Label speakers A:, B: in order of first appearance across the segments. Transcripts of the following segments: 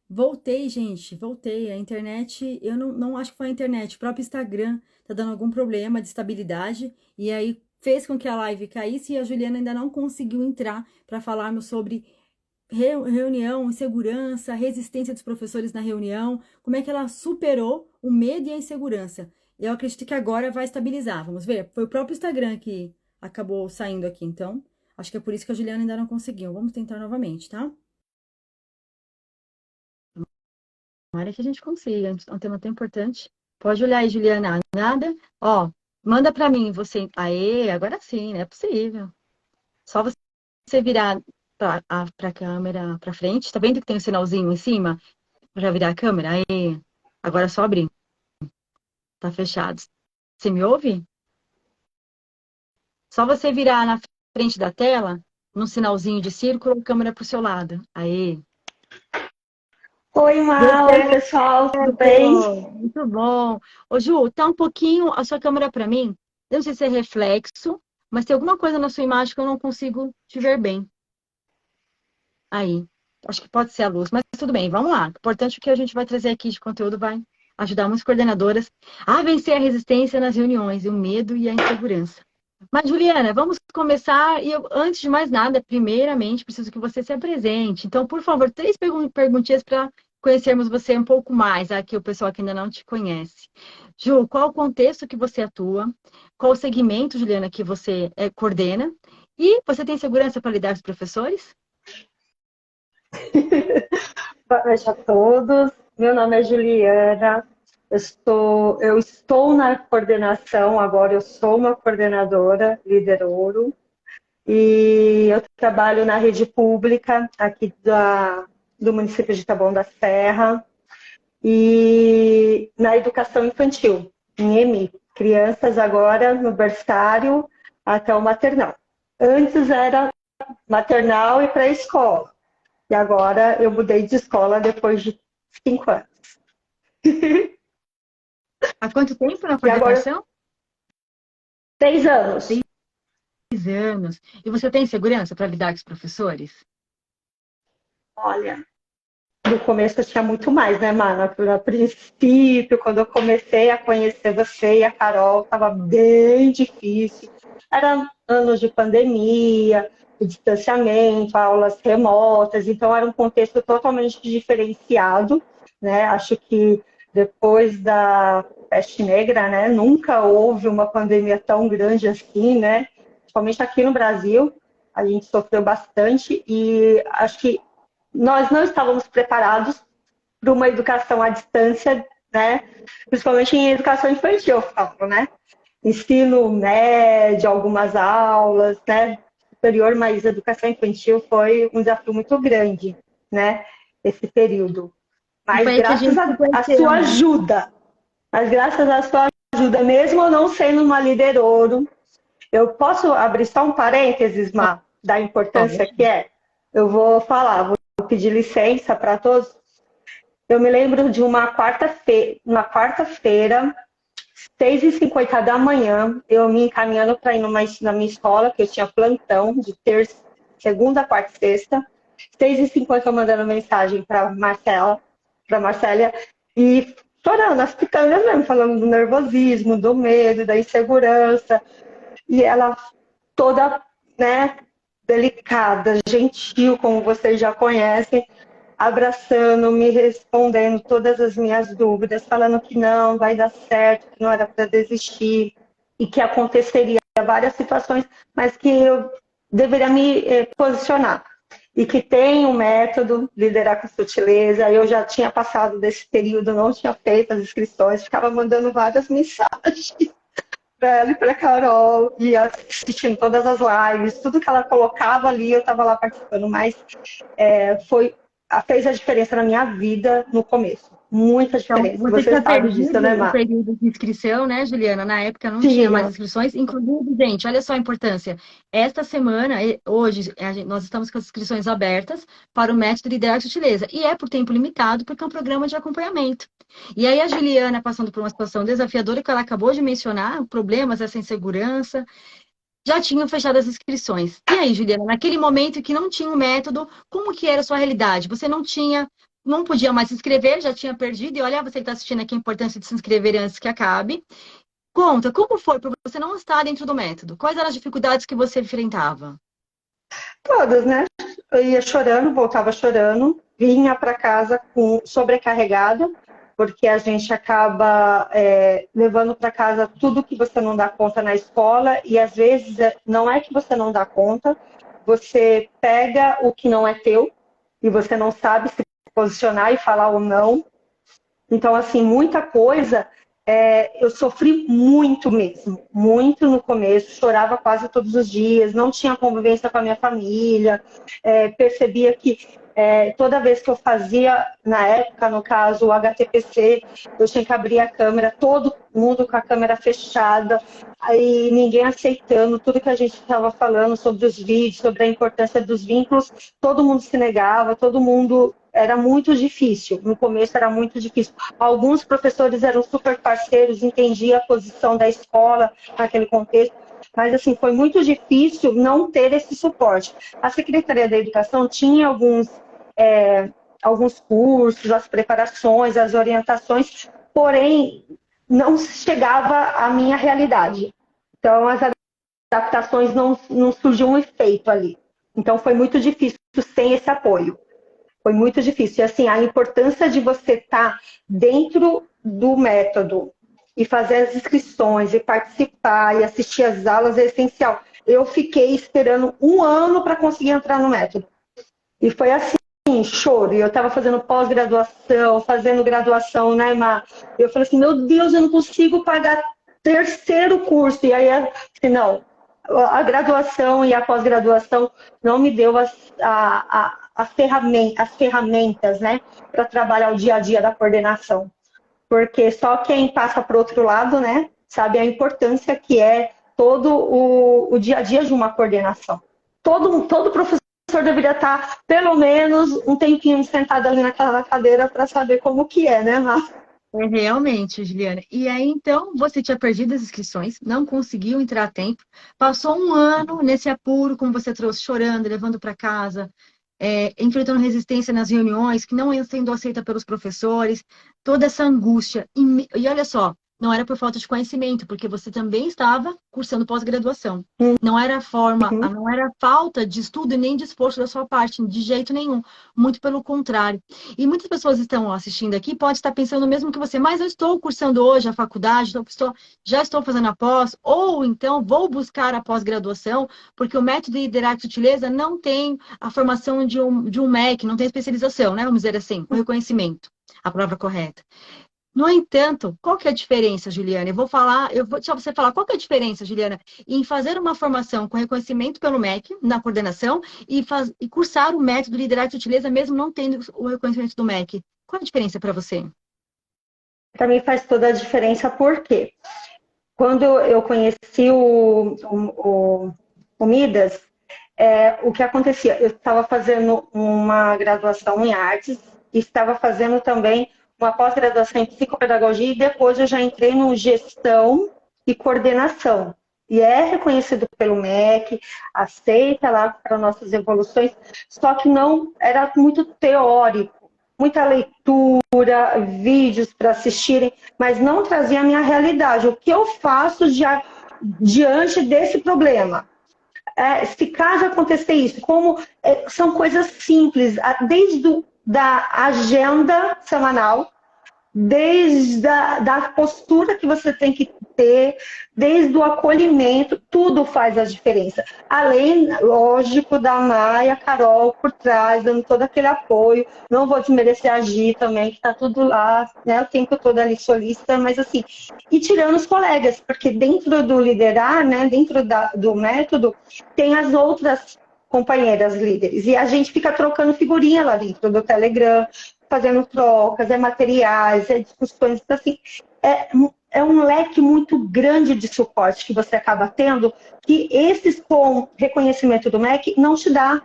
A: Voltei, gente, voltei. A internet, eu não acho que foi a internet, o próprio Instagram tá dando algum problema de estabilidade e aí fez com que a live caísse e a Juliana ainda não conseguiu entrar para falarmos sobre reunião, segurança, resistência dos professores na reunião, como é que ela superou o medo e a insegurança. Eu acredito que agora vai estabilizar. Vamos ver. Foi o próprio Instagram que acabou saindo aqui, então acho que é por isso que a Juliana ainda não conseguiu. Vamos tentar novamente, tá? Tomara que a gente consiga. É um tema tão importante. Pode olhar aí, Juliana. Nada? Ó, manda pra mim, você. Aê, agora sim, não é possível. Só você virar pra câmera pra frente. Tá vendo que tem um sinalzinho em cima? Pra virar a câmera? Aê. Agora é só abrir. Tá fechado. Você me ouve? Só você virar na frente da tela, num sinalzinho de círculo, a câmera pro seu lado. Aê.
B: Oi,
A: Deu
B: Má, oi,
A: certo.
B: pessoal, tudo bem?
A: Muito bom. Ô, Ju, tá um pouquinho a sua câmera para mim. Eu não sei se é reflexo, mas tem alguma coisa na sua imagem que eu não consigo te ver bem. Aí. Acho que pode ser a luz, mas tudo bem, vamos lá. O importante é que a gente vai trazer aqui de conteúdo vai ajudar muitas coordenadoras a vencer a resistência nas reuniões, o medo e a insegurança. Mas, Juliana, vamos começar. E eu, antes de mais nada, primeiramente, preciso que você se apresente. Então, por favor, três perguntinhas para conhecermos você um pouco mais, aqui o pessoal que ainda não te conhece. Ju, qual o contexto que você atua? Qual o segmento, Juliana, que você coordena? E você tem segurança para lidar com os professores?
B: Boa noite a todos. Meu nome é Juliana. Eu estou na coordenação agora, eu sou uma coordenadora, líder ouro, e eu trabalho na rede pública aqui do município de Taboão da Serra e na educação infantil, em EMI. Crianças agora no berçário até o maternal. Antes era maternal e pré-escola. E agora eu mudei de escola depois de 5 anos.
A: Há quanto tempo na
B: E agora,
A: coordenação?
B: 6 anos.
A: 6 anos. E você tem segurança para lidar com os professores?
B: Olha, no começo eu tinha muito mais, né, Mana? No princípio, quando eu comecei a conhecer você e a Carol, estava bem difícil. Eram anos de pandemia, de distanciamento, aulas remotas, então era um contexto totalmente diferenciado, né? Acho que depois da peste negra, né, nunca houve uma pandemia tão grande assim, né? Principalmente aqui no Brasil, a gente sofreu bastante e acho que nós não estávamos preparados para uma educação à distância, né? Principalmente em educação infantil, eu falo, né? Ensino médio, algumas aulas, né? Superior, mas educação infantil foi um desafio muito grande, né? Esse período.
A: E
B: Mas
A: foi aí que a
B: graças
A: gente se
B: à
A: conheceu,
B: sua
A: né?
B: ajuda, mas graças à sua ajuda, mesmo eu não sendo uma líder ouro, eu posso abrir só um parênteses, Má, da importância
A: Pode.
B: que é? Eu vou falar, vou pedir licença para todos. Eu me lembro de uma quarta-feira, 6h50 da manhã, eu me encaminhando para ir na minha escola, que eu tinha plantão de terça, segunda, quarta e sexta. 6h50 eu mandando mensagem para Marcélia, e chorando, as pitangas mesmo, falando do nervosismo, do medo, da insegurança. E ela toda, né, delicada, gentil, como vocês já conhecem, abraçando, me respondendo todas as minhas dúvidas, falando que não, vai dar certo, que não era para desistir e que aconteceria várias situações, mas que eu deveria me posicionar. E que tem um método, liderar com sutileza. Eu já tinha passado desse período, não tinha feito as inscrições, ficava mandando várias mensagens para ela e para Carol, e assistindo todas as lives, tudo que ela colocava ali, eu estava lá participando, mas foi fez a diferença na minha vida no começo. Muita
A: Então,
B: diferença.
A: você
B: Você
A: tinha
B: sabe disso, né,
A: perdido o
B: Mar?
A: período de inscrição, né, Juliana? Na época não tinha mais
B: Tinha.
A: inscrições. Inclusive, gente, olha só a importância. Esta semana, hoje, nós estamos com as inscrições abertas para o método Liderar Sutileza. E é por tempo limitado, porque é um programa de acompanhamento. E aí, a Juliana, passando por uma situação desafiadora, que ela acabou de mencionar, problemas, essa insegurança, já tinham fechado as inscrições. E aí, Juliana, naquele momento que não tinha um método, como que era a sua realidade? Você não tinha não podia mais se inscrever, já tinha perdido. E olha, você que está assistindo aqui a importância de se inscrever antes que acabe. Conta, como foi para você não estar dentro do método? Quais eram as dificuldades que você enfrentava?
B: Todas, né? Eu ia chorando, voltava chorando, vinha para casa com sobrecarregada, porque a gente acaba levando para casa tudo que você não dá conta na escola, e às vezes não é que você não dá conta, você pega o que não é teu e você não sabe se posicionar e falar ou não. Então, assim, muita coisa, eu sofri muito mesmo, muito no começo, chorava quase todos os dias, não tinha convivência com a minha família, percebia que toda vez que eu fazia, na época, no caso, o HTPC, eu tinha que abrir a câmera, todo mundo com a câmera fechada, aí ninguém aceitando tudo que a gente estava falando sobre os vídeos, sobre a importância dos vínculos, todo mundo se negava, todo mundo... Era muito difícil, no começo era muito difícil. Alguns professores eram super parceiros, entendiam a posição da escola naquele contexto, mas assim, foi muito difícil não ter esse suporte. A Secretaria da Educação tinha alguns cursos, as preparações, as orientações, porém não chegava à minha realidade. Então as adaptações não surgiu um efeito ali. Então foi muito difícil sem esse apoio. Foi muito difícil. E assim, a importância de você estar dentro do método e fazer as inscrições e participar e assistir às aulas é essencial. Eu fiquei esperando 1 ano para conseguir entrar no método. E foi assim, choro. E eu estava fazendo pós-graduação, fazendo graduação, né, Mar? Eu falei assim, meu Deus, eu não consigo pagar terceiro curso. E aí, assim, não, a graduação e a pós-graduação não me deu as ferramentas, né, para trabalhar o dia a dia da coordenação. Porque só quem passa para o outro lado, né, sabe a importância que é todo o dia a dia de uma coordenação. Todo professor deveria estar, pelo menos, um tempinho sentado ali naquela cadeira para saber como que é, né, Mar?
A: Realmente, Juliana. E aí, então, você tinha perdido as inscrições, não conseguiu entrar a tempo, passou um ano nesse apuro, como você trouxe, chorando, levando para casa, enfrentando resistência nas reuniões, que não ia sendo aceita pelos professores, toda essa angústia. E olha só, não era por falta de conhecimento, porque você também estava cursando pós-graduação. Não era forma,
B: Uhum.
A: não era falta de estudo e nem de esforço da sua parte, de jeito nenhum. Muito pelo contrário. E muitas pessoas estão assistindo aqui, pode estar pensando o mesmo que você, mas eu estou cursando hoje a faculdade, já estou fazendo a pós, ou então vou buscar a pós-graduação, porque o método de liderar sutileza não tem a formação de um MEC, não tem especialização, né? Vamos dizer assim, o reconhecimento, a palavra correta. No entanto, qual que é a diferença, Juliana? Eu vou deixar você falar qual que é a diferença, Juliana, em fazer uma formação com reconhecimento pelo MEC, na coordenação, e cursar o método liderar sutileza, mesmo não tendo o reconhecimento do MEC. Qual é a diferença para você?
B: Para mim faz toda a diferença, porque quando eu conheci o Midas, o que acontecia? Eu estava fazendo uma graduação em artes, e estava fazendo também uma pós-graduação em psicopedagogia, e depois eu já entrei no gestão e coordenação. E é reconhecido pelo MEC, aceita lá para nossas evoluções, só que não era muito teórico, muita leitura, vídeos para assistirem, mas não trazia a minha realidade. O que eu faço diante desse problema? Se caso acontecer isso, como são coisas simples, desde da agenda semanal, desde da postura que você tem que ter, desde o acolhimento, tudo faz a diferença. Além, lógico, da Maia, Carol por trás, dando todo aquele apoio. Não vou desmerecer a Gi também, que está tudo lá, né, o tempo todo ali solista, mas assim, e tirando os colegas, porque dentro do liderar, né, dentro do método, tem as outras companheiras líderes, e a gente fica trocando figurinha lá dentro do Telegram, fazendo trocas, materiais, discussões, então, assim, é um leque muito grande de suporte que você acaba tendo, que esses com reconhecimento do MEC não te dá.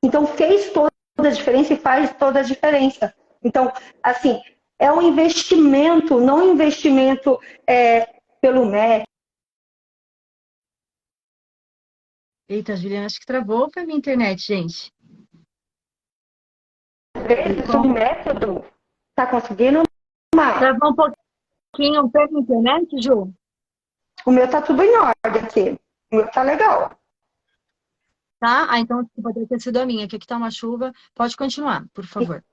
B: Então, fez toda a diferença e faz toda a diferença. Então, assim, é um investimento, não um investimento pelo MEC.
A: Eita, Juliana, acho que travou para minha internet, gente.
B: vezes o método tá conseguindo, mas
A: Travou um pouquinho pela internet, Ju?
B: o meu tá tudo em ordem aqui. O meu tá legal.
A: Tá? Ah, então pode ter sido a minha, que aqui tá uma chuva. Pode continuar, por favor.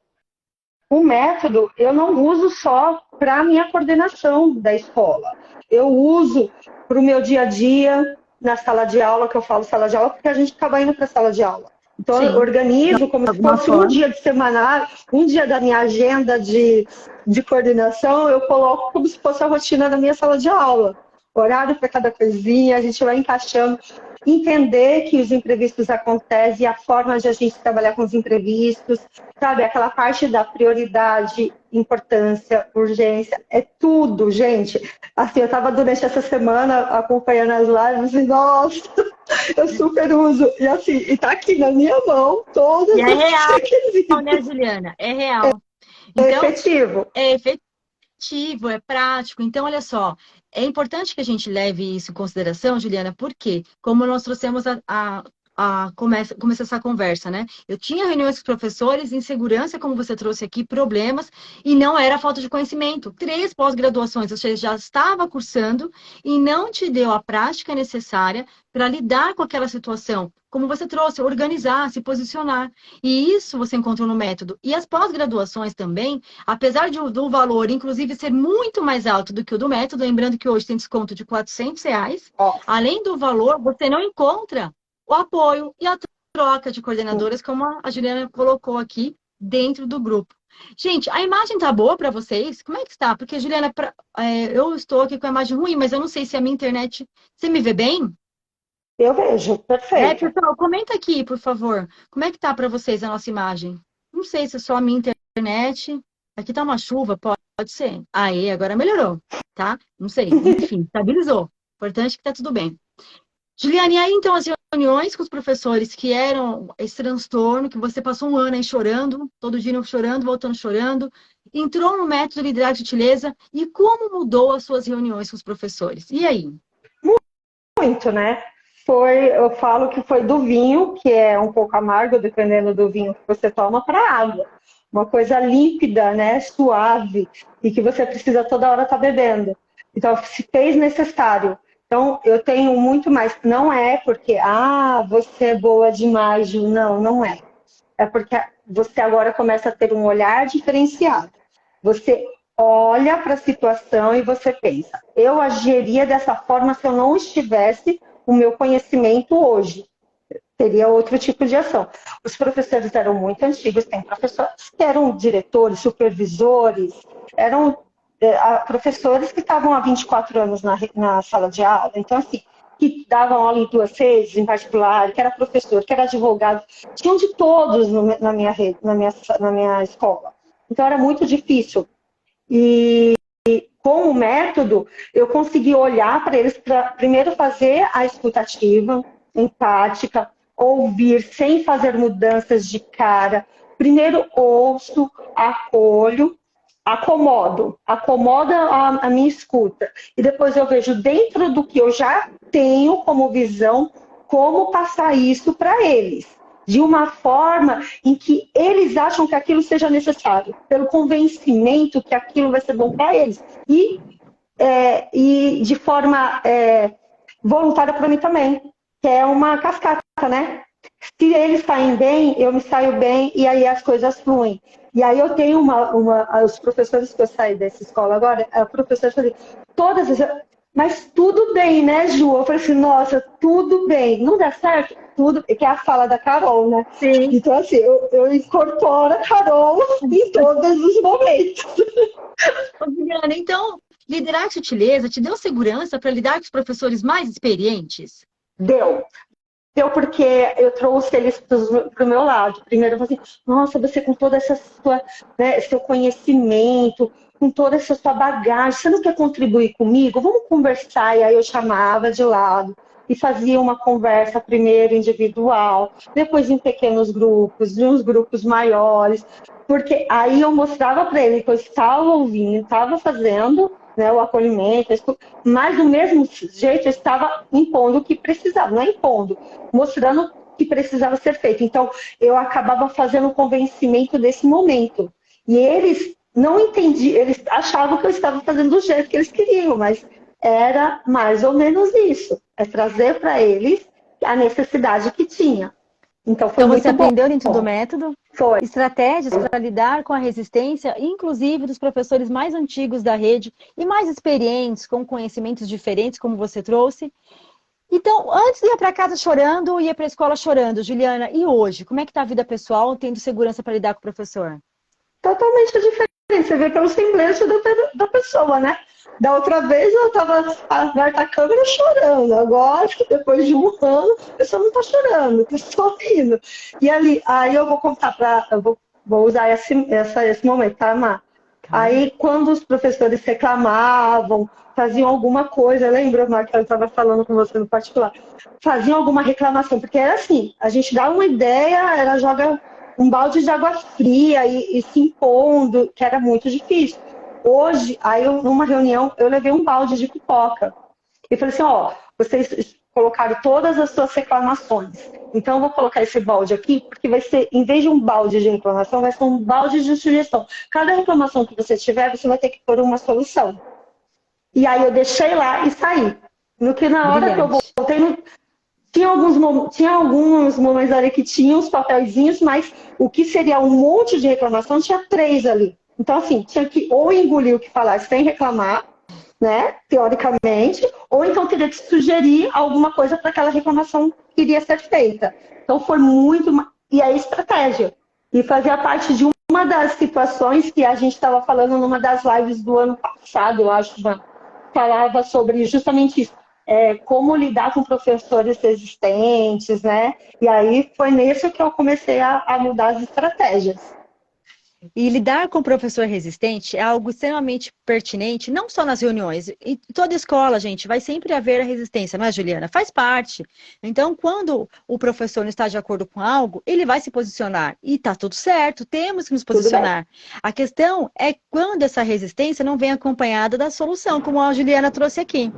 B: O método eu não uso só para a minha coordenação da escola. Eu uso para o meu dia a dia, na sala de aula, que eu falo sala de aula, porque a gente acaba indo para a sala de aula. Então, eu
A: Sim, de
B: organizo como se
A: alguma
B: fosse um
A: forma.
B: dia de semana, um dia da minha agenda de coordenação, eu coloco como se fosse a rotina da minha sala de aula. Horário para cada coisinha, a gente vai encaixando. Entender que os imprevistos acontecem e a forma de a gente trabalhar com os imprevistos, sabe? Aquela parte da prioridade, importância, urgência, é tudo, gente. Assim, eu estava durante essa semana acompanhando as lives e, nossa, eu super uso. E assim, e tá aqui na minha mão todos
A: E é
B: os
A: real, né,
B: requisitos.
A: Juliana? É real.
B: É
A: Então,
B: efetivo.
A: é efetivo, é prático. Então, olha só, é importante que a gente leve isso em consideração, Juliana, porque, como nós trouxemos começa essa conversa, né? Eu tinha reuniões com os professores, insegurança, como você trouxe aqui, problemas, e não era falta de conhecimento. 3 pós-graduações você já estava cursando e não te deu a prática necessária para lidar com aquela situação. Como você trouxe, organizar, se posicionar. E isso você encontrou no método. E as pós-graduações também, apesar do valor, inclusive, ser muito mais alto do que o do método, lembrando que hoje tem desconto de R$ 400,
B: Ó,
A: além do valor, você não encontra o apoio e a troca de coordenadoras, como a Juliana colocou aqui dentro do grupo. Gente, a imagem tá boa para vocês? Como é que está? Porque, Juliana, eu estou aqui com a imagem ruim, mas eu não sei se a minha internet... Você me vê bem?
B: eu vejo, perfeito.
A: Pessoal, comenta aqui, por favor. Como é que tá para vocês a nossa imagem? Não sei se é só a minha internet. Aqui tá uma chuva, pode ser. Aí, agora melhorou, tá? Não sei. Enfim, estabilizou. Importante que tá tudo bem. Juliane, e aí então as reuniões com os professores que eram esse transtorno, que você passou um ano aí chorando, todo dia chorando, voltando chorando, entrou no método Liderar de Sutileza e como mudou as suas reuniões com os professores? E aí?
B: Muito, né? Eu falo que foi do vinho, que é um pouco amargo, dependendo do vinho que você toma, para a água. Uma coisa límpida, né? Suave, e que você precisa toda hora estar bebendo. Então, se fez necessário. Então, eu tenho muito mais. Não é porque, você é boa demais, Ju. Não, não é. É porque você agora começa a ter um olhar diferenciado. Você olha para a situação e você pensa, eu agiria dessa forma se eu não estivesse o meu conhecimento hoje. Teria outro tipo de ação. Os professores eram muito antigos, tem professores que eram diretores, supervisores, eram professores que estavam há 24 anos na sala de aula. Então, assim, que davam aula em 2 redes, em particular, que era professor, que era advogado, tinham de todos na minha rede, na minha escola. Então, era muito difícil. E com o método, eu consegui olhar para eles, para primeiro fazer a escutativa, empática, ouvir sem fazer mudanças de cara. Primeiro ouço, acolho, acomoda a minha escuta. E depois eu vejo dentro do que eu já tenho como visão, como passar isso para eles de uma forma em que eles acham que aquilo seja necessário, pelo convencimento que aquilo vai ser bom para eles. E de forma voluntária para mim também, que é uma cascata, né? Se eles saem bem, eu me saio bem e aí as coisas fluem. E aí eu tenho os professores que eu saí dessa escola agora, a professora falou, todas as... Mas tudo bem, né, Ju? Eu falei assim, nossa, tudo bem. Não dá certo? Tudo, que é a fala da Carol, né?
A: Sim.
B: Então, assim, eu incorporo a Carol em todos os momentos.
A: Ô, Juliana, então, liderar de sutileza te deu segurança para lidar com os professores mais experientes?
B: Deu. Deu porque eu trouxe eles para o meu lado. Primeiro eu falei assim, nossa, você com toda essa sua, né, seu conhecimento, com toda essa sua bagagem, você não quer contribuir comigo? Vamos conversar. E aí eu chamava de lado e fazia uma conversa primeiro individual, depois em pequenos grupos, de uns grupos maiores, porque aí eu mostrava para ele que eu estava ouvindo, estava fazendo, né, o acolhimento, mas do mesmo jeito eu estava impondo o que precisava, não é impondo, mostrando que precisava ser feito. Então, eu acabava fazendo o convencimento desse momento. E eles não entendiam, eles achavam que eu estava fazendo do jeito que eles queriam, mas era mais ou menos isso. É trazer para eles a necessidade que tinha. Então, foi
A: Então você
B: muito bom.
A: aprendeu dentro do método
B: Foi.
A: estratégias para lidar com a resistência, inclusive dos professores mais antigos da rede e mais experientes, com conhecimentos diferentes, como você trouxe. Então, antes ia para casa chorando, ia para a escola chorando, Juliana. E hoje, como é que está a vida pessoal, tendo segurança para lidar com o professor?
B: Totalmente diferente. Você vê pelo semblante da pessoa, né? Da outra vez eu estava aberta a câmera chorando. Agora, depois de um ano, a pessoa não está chorando, está sorrindo. E ali, aí eu vou contar para. Vou usar esse momento, tá, Má? Aí, quando os professores reclamavam, faziam alguma coisa, lembra, Má, que eu estava falando com você no particular? Faziam alguma reclamação, porque era assim, a gente dá uma ideia, ela joga um balde de água fria e se impondo, que era muito difícil. Hoje, aí numa reunião, eu levei um balde de pipoca. E falei assim, ó, vocês colocaram todas as suas reclamações. Então, eu vou colocar esse balde aqui, porque vai ser, em vez de um balde de reclamação, vai ser um balde de sugestão. Cada reclamação que você tiver, você vai ter que pôr uma solução. E aí eu deixei lá e saí. No que na hora que eu
A: Brilhante.
B: voltei, tinha alguns momentos ali que tinha os papelzinhos, mas o que seria um monte de reclamação, tinha 3 ali. Então, assim, tinha que ou engolir o que falasse sem reclamar, né, teoricamente, ou então teria que sugerir alguma coisa para aquela reclamação que iria ser feita. Então, foi muito... E a estratégia. E fazia parte de uma das situações que a gente estava falando numa das lives do ano passado, eu acho, falava sobre justamente isso. Como lidar com professores resistentes, né? E aí foi nisso que eu comecei a mudar as estratégias.
A: E lidar com o professor resistente é algo extremamente pertinente, não só nas reuniões. Em toda escola, gente, vai sempre haver a resistência, não é, Juliana? Faz parte. Então, quando o professor não está de acordo com algo, ele vai se posicionar. E está tudo certo, temos que nos
B: Tudo bem.
A: posicionar. A questão é quando essa resistência não vem acompanhada da solução, como a Juliana trouxe aqui.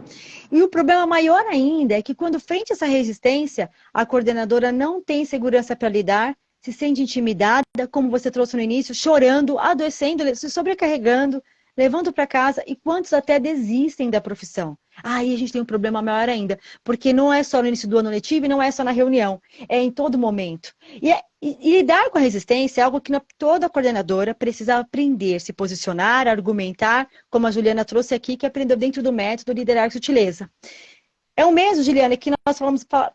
A: E o problema maior ainda é que quando frente a essa resistência, a coordenadora não tem segurança para lidar, se sente intimidada, como você trouxe no início, chorando, adoecendo, se sobrecarregando, levando para casa, e quantos até desistem da profissão. Aí a gente tem um problema maior ainda, porque não é só no início do ano letivo e não é só na reunião, é em todo momento. E lidar com a resistência é algo que toda coordenadora precisa aprender, se posicionar, argumentar, como a Juliana trouxe aqui, que aprendeu dentro do método Liderar com Sutileza. É o mesmo, Juliana, que nós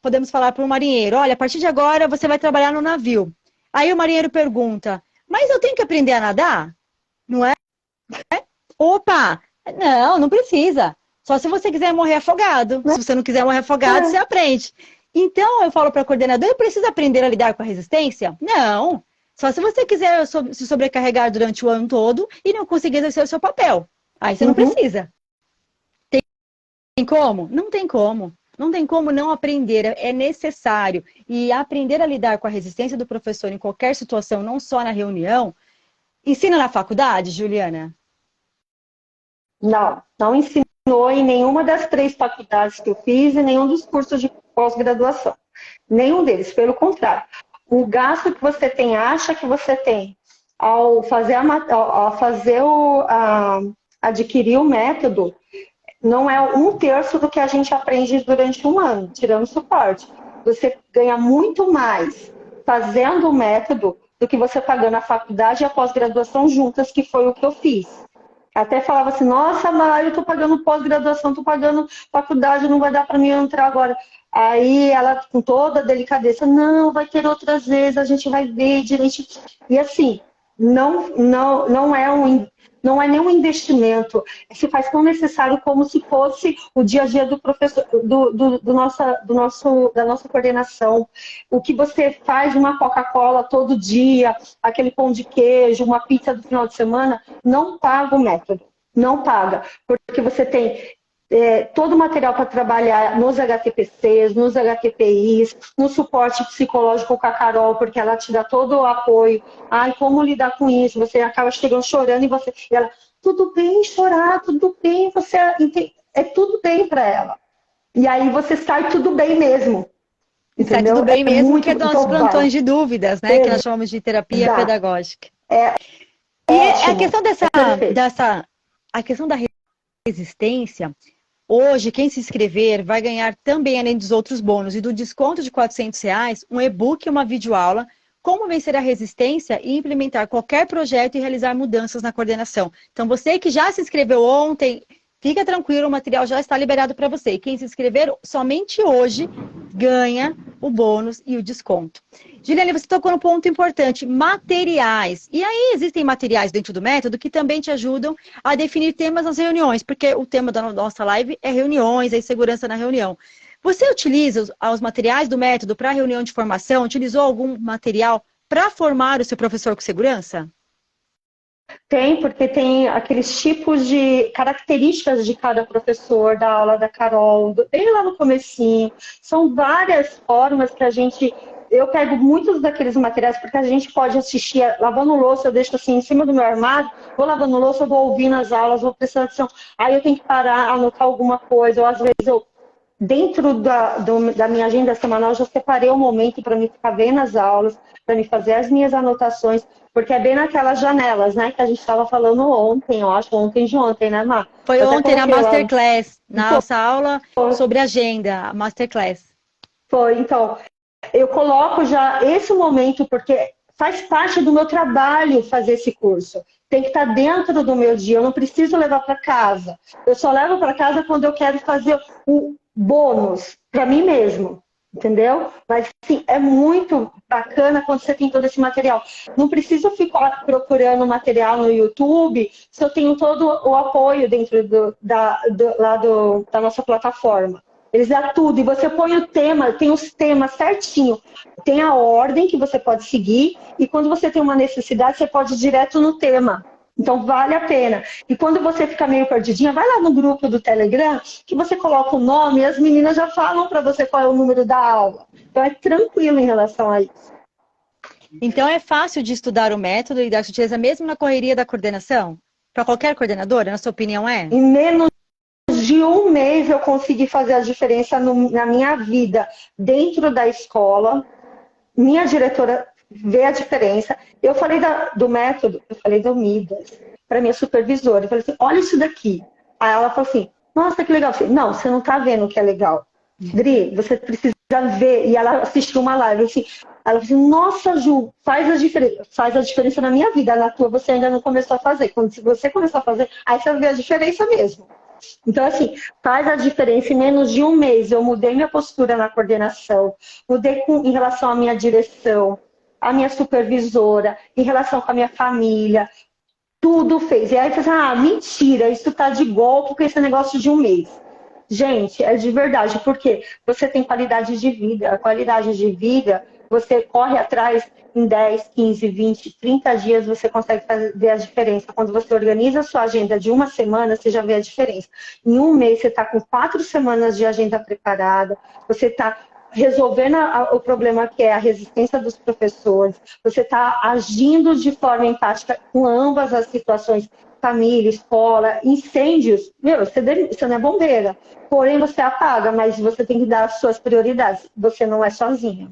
A: podemos falar para um marinheiro, olha, a partir de agora você vai trabalhar no navio. Aí o marinheiro pergunta, mas eu tenho que aprender a nadar? Não é? Opa! Não precisa. Só se você quiser morrer afogado. Se você não quiser morrer afogado, você aprende. Então, eu falo para a coordenadora, eu preciso aprender a lidar com a resistência? Não. Só se você quiser se sobrecarregar durante o ano todo e não conseguir exercer o seu papel. Aí você não precisa. Tem como? Não tem como. Não tem como não aprender, é necessário. E aprender a lidar com a resistência do professor em qualquer situação, não só na reunião. Ensina na faculdade, Juliana?
B: Não ensinou em nenhuma das 3 faculdades que eu fiz e nenhum dos cursos de pós-graduação. Nenhum deles, pelo contrário. O gasto que você tem, acha que você tem ao adquirir o método, não é 1/3 do que a gente aprende durante um ano, tirando suporte. Você ganha muito mais fazendo o método do que você pagando a faculdade e a pós-graduação juntas, que foi o que eu fiz. Até falava assim, nossa, Mari, eu tô pagando pós-graduação, tô pagando faculdade, não vai dar para mim entrar agora. Aí ela, com toda a delicadeza, não, vai ter outras vezes, a gente vai ver direito. E assim, não é nenhum investimento, se faz tão necessário como se fosse o dia a dia do professor, da nossa coordenação. O que você faz uma Coca-Cola todo dia, aquele pão de queijo, uma pizza do final de semana, não paga o método, não paga, porque você tem todo o material para trabalhar nos HTPCs, nos HTPIs, no suporte psicológico com a Carol, porque ela te dá todo o apoio. Ai, como lidar com isso? Você acaba chegando chorando e ela, tudo bem chorar, tudo bem, tudo bem para ela. E aí você sai tudo bem mesmo.
A: Sai tudo
B: entendeu?
A: bem
B: É
A: mesmo, que
B: muito,
A: é dos nossos
B: então vai.
A: plantões de dúvidas, né? Que nós chamamos de terapia
B: Exato.
A: pedagógica.
B: É
A: E a
B: ótimo,
A: questão
B: é perfeito.
A: a questão da resistência, hoje, quem se inscrever vai ganhar também, além dos outros bônus e do desconto de R$ 400, um e-book e uma videoaula, como vencer a resistência e implementar qualquer projeto e realizar mudanças na coordenação. Então, você que já se inscreveu ontem, fica tranquilo, o material já está liberado para você. E quem se inscrever somente hoje ganha o bônus e o desconto. Juliane, você tocou num ponto importante, materiais. E aí existem materiais dentro do método que também te ajudam a definir temas nas reuniões, porque o tema da nossa live é reuniões, é segurança na reunião. Você utiliza os materiais do método para reunião de formação? Utilizou algum material para formar o seu professor com segurança?
B: Tem, porque tem aqueles tipos de características de cada professor, da aula da Carol, bem lá no comecinho. São várias formas que a gente... Eu pego muitos daqueles materiais, porque a gente pode assistir lavando louça, eu deixo assim em cima do meu armário, vou lavando louça, eu vou ouvindo as aulas, vou prestando atenção. Aí eu tenho que parar, anotar alguma coisa, ou às vezes eu dentro da minha agenda semanal, eu já separei um momento para mim ficar vendo as aulas, para me fazer as minhas anotações, porque é bem naquelas janelas, né, que a gente estava falando ontem, eu acho, ontem de ontem, né, Mar?
A: Foi
B: Eu até
A: ontem na
B: coloquei lá.
A: Masterclass, na
B: Foi,
A: nossa aula sobre agenda, a Masterclass.
B: então, eu coloco já esse momento, porque faz parte do meu trabalho fazer esse curso. Tem que estar dentro do meu dia, eu não preciso levar para casa. Eu só levo para casa quando eu quero fazer o bônus para mim mesmo, entendeu? Mas sim, é muito bacana quando você tem todo esse material. Não preciso ficar procurando material no YouTube se eu tenho todo o apoio dentro da nossa plataforma. Eles dão tudo, e você põe o tema, tem os temas certinho, tem a ordem que você pode seguir, e quando você tem uma necessidade, você pode ir direto no tema. Então, vale a pena. E quando você fica meio perdidinha, vai lá no grupo do Telegram, que você coloca o nome e as meninas já falam para você qual é o número da aula. Então, é tranquilo em relação a isso.
A: Então, é fácil de estudar o método e dar sutileza mesmo na correria da coordenação? Para qualquer coordenadora, na sua opinião, é?
B: Em menos de um mês, eu consegui fazer a diferença na minha vida dentro da escola. Minha diretora vê a diferença. Eu falei do método, eu falei do Midas, para minha supervisora. Eu falei assim, olha isso daqui. Aí ela falou assim, nossa, que legal. Eu falei, não, você não está vendo o que é legal. Dri, você precisa ver. E ela assistiu uma live. Assim, ela falou assim, nossa, Ju, faz a diferença na minha vida. Na tua você ainda não começou a fazer. Quando você começar a fazer, aí você vai ver a diferença mesmo. Então, assim, faz a diferença. Em menos de um mês, eu mudei minha postura na coordenação, mudei em relação à minha direção, à minha supervisora, em relação com a minha família, tudo fez. E aí você fala, mentira, isso tá de golpe com esse negócio de um mês. Gente, é de verdade, porque você tem qualidade de vida. A qualidade de vida, você corre atrás em 10, 15, 20, 30 dias, você consegue ver a diferença. Quando você organiza a sua agenda de uma semana, você já vê a diferença. Em um mês, você está com 4 semanas de agenda preparada, você está resolvendo o problema que é a resistência dos professores, você está agindo de forma empática com ambas as situações, família, escola, incêndios. Meu, você não é bombeira, porém você apaga, mas você tem que dar as suas prioridades. Você não é sozinha,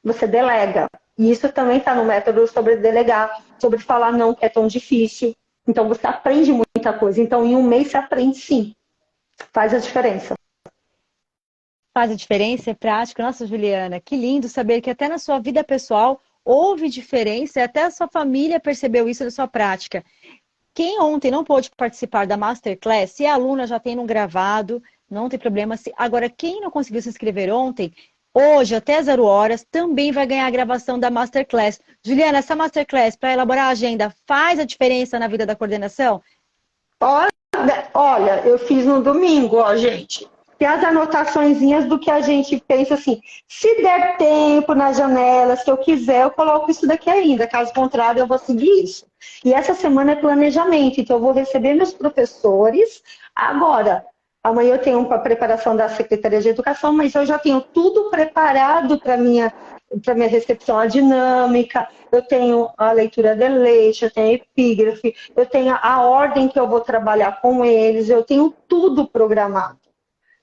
B: você delega. E isso também está no método sobre delegar, sobre falar não, que é tão difícil. Então você aprende muita coisa. Então em um mês você aprende sim, faz a diferença.
A: Faz a diferença, é prático. Nossa, Juliana, que lindo saber que até na sua vida pessoal houve diferença e até a sua família percebeu isso na sua prática. Quem ontem não pôde participar da Masterclass, se a aluna já tem no gravado, não tem problema. Agora, quem não conseguiu se inscrever ontem, hoje, até 0 horas, também vai ganhar a gravação da Masterclass. Juliana, essa Masterclass, para elaborar a agenda, faz a diferença na vida da coordenação?
B: Olha, eu fiz no domingo, ó, gente. Tem as anotaçõezinhas do que a gente pensa assim, se der tempo nas janelas, se eu quiser, eu coloco isso daqui ainda, caso contrário, eu vou seguir isso. E essa semana é planejamento, então eu vou receber meus professores agora. Amanhã eu tenho uma preparação da Secretaria de Educação, mas eu já tenho tudo preparado para minha recepção, a dinâmica, eu tenho a leitura de leite, eu tenho epígrafe, eu tenho a ordem que eu vou trabalhar com eles, eu tenho tudo programado.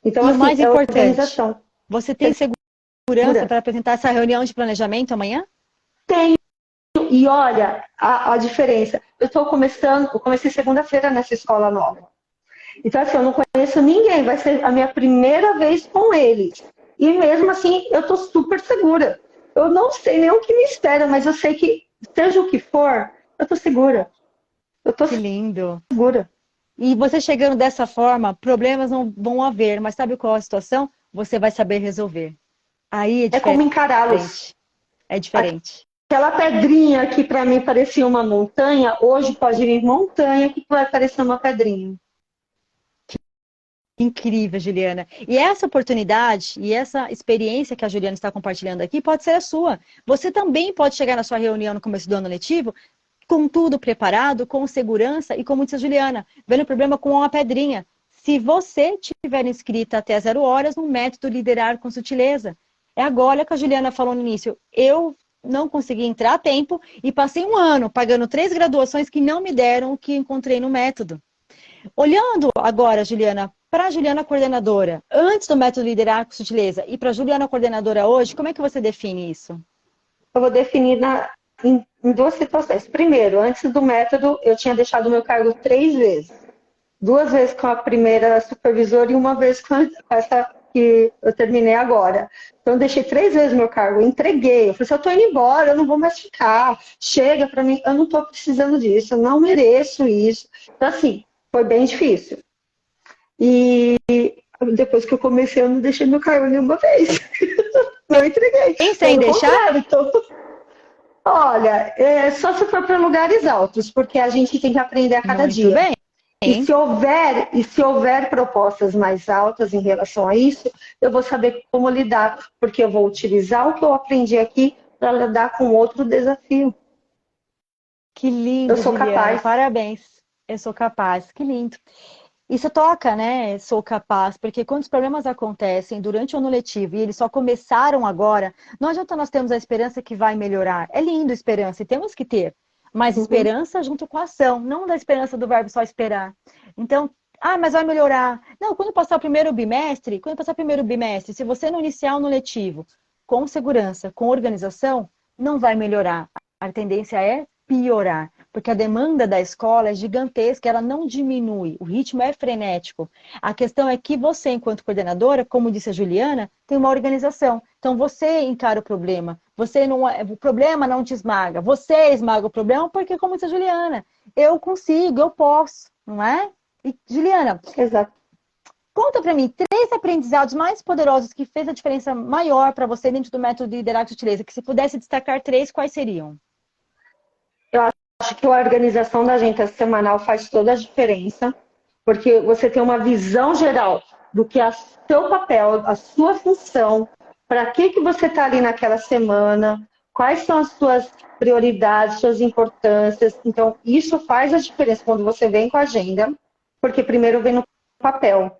B: Então,
A: E o
B: assim,
A: mais
B: é
A: importante,
B: organização.
A: você tem segurança segurança para apresentar essa reunião de planejamento amanhã?
B: Tenho. E olha a diferença. Eu comecei segunda-feira nessa escola nova. Então, assim, eu não conheço ninguém, vai ser a minha primeira vez com eles. E mesmo assim, eu tô super segura. Eu não sei nem o que me espera, mas eu sei que, seja o que for, eu tô segura. Eu tô
A: Que lindo.
B: segura.
A: E você chegando dessa forma, problemas não vão haver, mas sabe qual é a situação? Você vai saber resolver. Aí é
B: É como
A: diferente.
B: encará-los.
A: É diferente.
B: Aquela pedrinha que para mim parecia uma montanha, hoje pode vir montanha que vai parecer uma pedrinha.
A: Incrível, Juliana. E essa oportunidade e essa experiência que a Juliana está compartilhando aqui pode ser a sua. Você também pode chegar na sua reunião no começo do ano letivo com tudo preparado, com segurança e, como disse a Juliana, vendo o problema com uma pedrinha. Se você tiver inscrita até 0 horas no método Liderar com Sutileza. É agora que a Juliana falou no início. Eu não consegui entrar a tempo e passei um ano pagando 3 graduações que não me deram o que encontrei no método. Olhando agora, Juliana, para a Juliana coordenadora, antes do método Liderar com Sutileza e para a Juliana coordenadora hoje, como é que você define isso?
B: Eu vou definir em duas situações. Primeiro, antes do método, eu tinha deixado o meu cargo 3 vezes. 2 vezes com a primeira supervisora e 1 vez com essa que eu terminei agora. Então, eu deixei 3 vezes meu cargo, entreguei. Eu falei assim, eu estou indo embora, eu não vou mais ficar. Chega para mim, eu não estou precisando disso, eu não mereço isso. Então, assim, foi bem difícil. E depois que eu comecei, eu não deixei meu cargo nenhuma vez. Não entreguei.
A: Pensa em deixar?
B: Então, olha, só se for para lugares altos, porque a gente tem que aprender a cada
A: Muito
B: dia.
A: bem.
B: E se houver propostas mais altas em relação a isso, eu vou saber como lidar, porque eu vou utilizar o que eu aprendi aqui para lidar com outro desafio.
A: Que
B: Eu
A: lindo,
B: sou
A: Juliana.
B: capaz.
A: Parabéns. Eu sou capaz. Que lindo. Isso toca, né? Sou capaz, porque quando os problemas acontecem durante o ano letivo e eles só começaram agora, não adianta nós termos a esperança que vai melhorar. É lindo esperança e temos que ter, mas
B: Uhum.
A: esperança junto com a ação, não da esperança do verbo só esperar. Então, mas vai melhorar. Não, quando passar o primeiro bimestre, se você não iniciar o ano letivo com segurança, com organização, não vai melhorar. A tendência é piorar, porque a demanda da escola é gigantesca, ela não diminui, o ritmo é frenético. A questão é que você, enquanto coordenadora, como disse a Juliana, tem uma organização. Então você encara o problema. O problema não te esmaga. Você esmaga o problema porque, como disse a Juliana, eu consigo, eu posso, não é? E, Juliana,
B: Exato.
A: conta para mim 3 aprendizados mais poderosos que fez a diferença maior para você dentro do método de liderar com sutileza, que se pudesse destacar 3, quais seriam?
B: Eu acho que a organização da agenda semanal faz toda a diferença, porque você tem uma visão geral do que é seu papel, a sua função, para que você está ali naquela semana, quais são as suas prioridades, suas importâncias. Então, isso faz a diferença quando você vem com a agenda, porque primeiro vem no papel.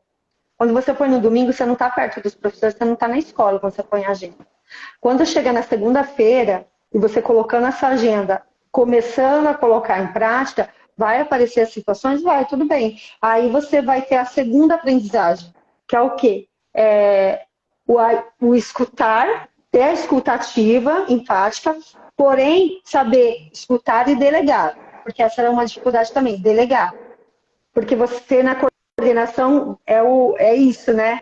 B: Quando você põe no domingo, você não está perto dos professores, você não está na escola quando você põe a agenda. Quando chega na segunda-feira e você colocando essa agenda, começando a colocar em prática, vai aparecer as situações? Vai, tudo bem. Aí você vai ter a segunda aprendizagem, que é o quê? O escutar, ter a escutativa, empática, porém saber escutar e delegar, porque essa era uma dificuldade também, delegar. Porque você na coordenação é isso, né?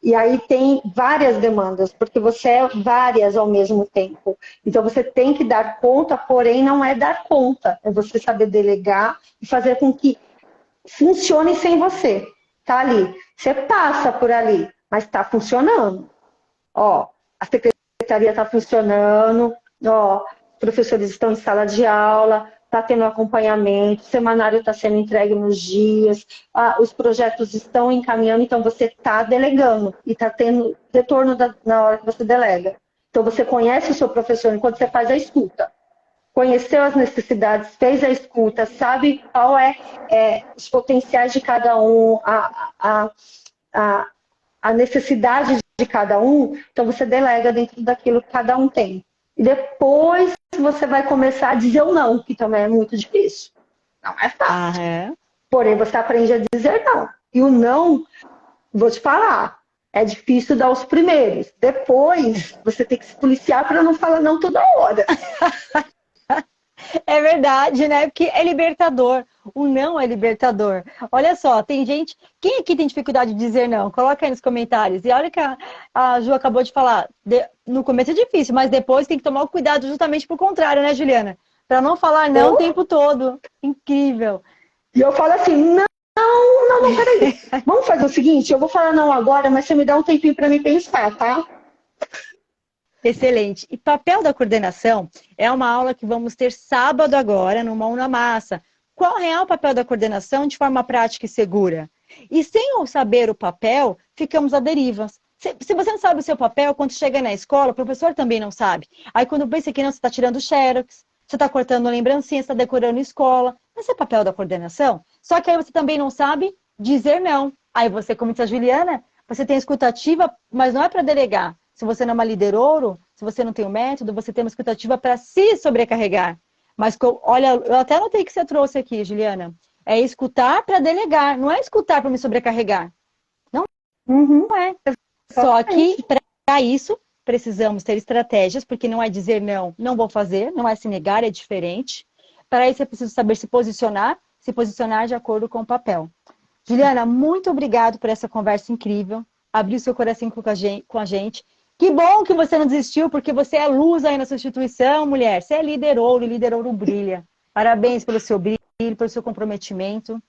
B: E aí tem várias demandas, porque você é várias ao mesmo tempo. Então você tem que dar conta, porém não é dar conta. É você saber delegar e fazer com que funcione sem você. Tá ali. Você passa por ali, mas está funcionando. Ó, a secretaria está funcionando, ó, os professores estão em sala de aula, está tendo acompanhamento, o semanário está sendo entregue nos dias, os projetos estão encaminhando, então você está delegando e está tendo retorno na hora que você delega. Então você conhece o seu professor enquanto você faz a escuta. Conheceu as necessidades, fez a escuta, sabe qual os potenciais de cada um, a necessidade de cada um, então você delega dentro daquilo que cada um tem. E depois você vai começar a dizer o não, que também é muito difícil. Não é fácil. Porém, você aprende a dizer não. E o não, vou te falar, É difícil dar os primeiros. Depois, você tem que se policiar para não falar não toda hora.
A: É verdade, né? Porque é libertador. O não é libertador. Olha só, tem gente. Quem aqui tem dificuldade de dizer não? Coloca aí nos comentários. E olha que a Ju acabou de falar. No começo é difícil, mas depois tem que tomar o cuidado justamente pro contrário, né, Juliana? Para não falar não o tempo todo. Incrível.
B: E eu falo assim, não, peraí. Vamos fazer o seguinte, eu vou falar não agora, mas você me dá um tempinho para me pensar, tá?
A: Excelente. E papel da coordenação é uma aula que vamos ter sábado agora, no Mão na Massa. Qual é o papel da coordenação de forma prática e segura? E sem saber o papel, ficamos à deriva. Se você não sabe o seu papel, quando chega na escola, o professor também não sabe. Aí quando pensa que não, você está tirando xerox, você está cortando lembrancinha, você está decorando escola. Esse é o papel da coordenação. Só que aí você também não sabe dizer não. Aí você, como disse a Juliana, você tem escutativa, mas não é para delegar. Se você não é uma líder ouro, se você não tem o método, você tem uma escutativa para se sobrecarregar. Mas, olha, eu até notei que você trouxe aqui, Juliana. É escutar para delegar, não é escutar para me sobrecarregar. Não, não é. Só que, para isso, precisamos ter estratégias, porque não é dizer não, não vou fazer, não é se negar, é diferente. Para isso, é preciso saber se posicionar de acordo com o papel. Juliana, muito obrigado por essa conversa incrível. Abriu seu coração com a gente. Que bom que você não desistiu, porque você é luz aí na sua instituição, mulher. Você é líder ouro brilha. Parabéns pelo seu brilho, pelo seu comprometimento.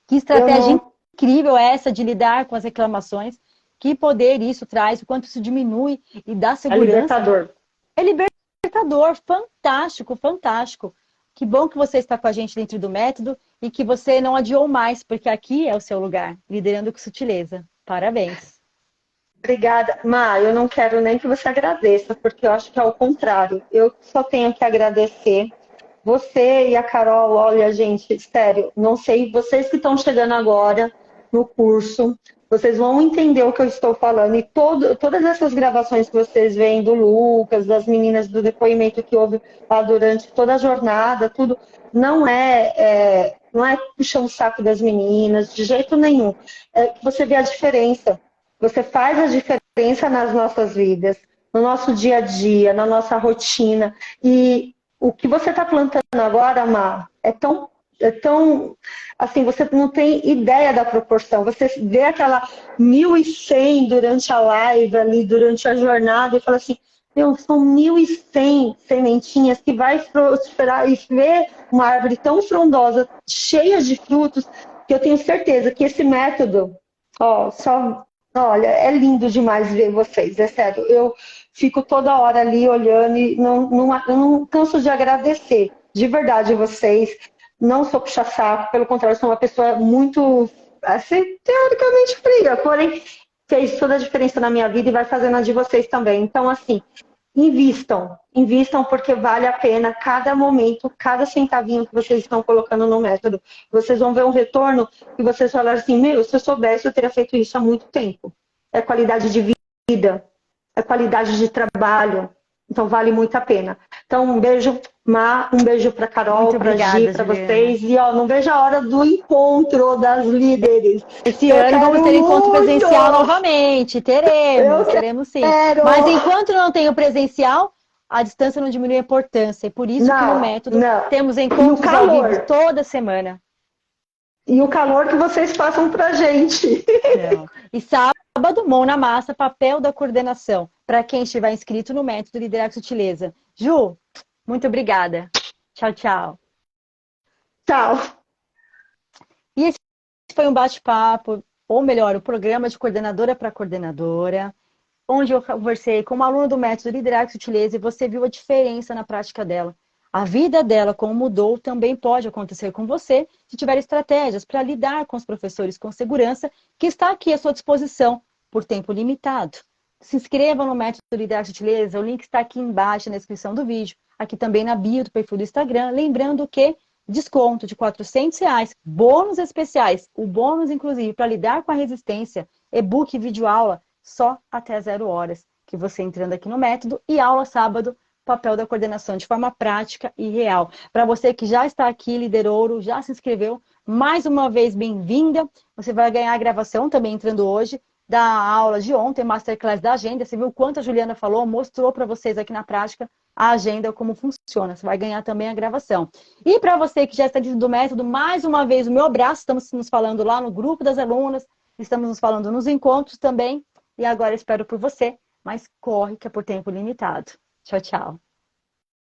A: Que estratégia incrível é essa de lidar com as reclamações. Que poder isso traz, o quanto isso diminui e dá segurança.
B: É libertador.
A: É libertador, fantástico, fantástico. Que bom que você está com a gente dentro do método e que você não adiou mais, porque aqui é o seu lugar, liderando com sutileza. Parabéns.
B: Obrigada. Má, eu não quero nem que você agradeça, porque eu acho que é o contrário. Eu só tenho que agradecer. Você e a Carol, olha, gente, sério, não sei, vocês que estão chegando agora no curso, vocês vão entender o que eu estou falando. E todas essas gravações que vocês veem do Lucas, das meninas, do depoimento que houve lá durante toda a jornada, tudo, não é puxar o saco das meninas, de jeito nenhum. É que você vê a diferença. Você faz a diferença nas nossas vidas, no nosso dia a dia, na nossa rotina. E o que você está plantando agora, Má, é tão, assim, você não tem ideia da proporção. Você vê aquela 1.100 durante a live ali, durante a jornada, e fala assim, meu, são 1.100 sementinhas que vai prosperar e ver uma árvore tão frondosa, cheia de frutos, que eu tenho certeza que esse método, olha, é lindo demais ver vocês, é sério. Eu fico toda hora ali olhando e eu não canso de agradecer, de verdade, vocês. Não sou puxa-saco, pelo contrário, sou uma pessoa muito, assim, teoricamente fria, porém fez toda a diferença na minha vida e vai fazendo a de vocês também. Então, assim, invistam porque vale a pena cada momento, cada centavinho que vocês estão colocando no método. Vocês vão ver um retorno e vocês falaram assim, meu, se eu soubesse eu teria feito isso há muito tempo. É qualidade de vida, é qualidade de trabalho, então vale muito a pena. Então um beijo, Má, um beijo para Carol, para Gi, para vocês, e não vejo a hora do encontro das líderes.
A: Esse ano vamos ter encontro presencial novamente, teremos sim. Mas enquanto não tem o presencial, a distância não diminui a importância, e por isso que no método temos encontros ao vivo toda semana.
B: E o calor que vocês passam pra gente.
A: E sábado, mão na massa, papel da coordenação. Para quem estiver inscrito no método Liderar com Sutileza. Ju, muito obrigada. Tchau, tchau.
B: Tchau.
A: E esse foi um bate-papo, ou melhor, o programa de coordenadora para coordenadora, onde eu conversei com uma aluna do método Liderar com Sutileza e você viu a diferença na prática dela. A vida dela, como mudou, também pode acontecer com você se tiver estratégias para lidar com os professores com segurança, que está aqui à sua disposição por tempo limitado. Se inscreva no método Liderar com Sutileza, o link está aqui embaixo na descrição do vídeo, aqui também na bio do perfil do Instagram, lembrando que desconto de R$400, bônus especiais, o bônus inclusive para lidar com a resistência, e-book e videoaula, só até 0 horas, que você entrando aqui no método, e aula sábado, papel da coordenação de forma prática e real. Para você que já está aqui, liderou, já se inscreveu, mais uma vez bem-vinda. Você vai ganhar a gravação também entrando hoje da aula de ontem, Masterclass da agenda. Você viu o quanto a Juliana falou, mostrou para vocês aqui na prática a agenda, como funciona. Você vai ganhar também a gravação. E para você que já está dentro do método, mais uma vez, o meu abraço. Estamos nos falando lá no grupo das alunas, estamos nos falando nos encontros também. E agora espero por você, mas corre que é por tempo limitado. Tchau, tchau.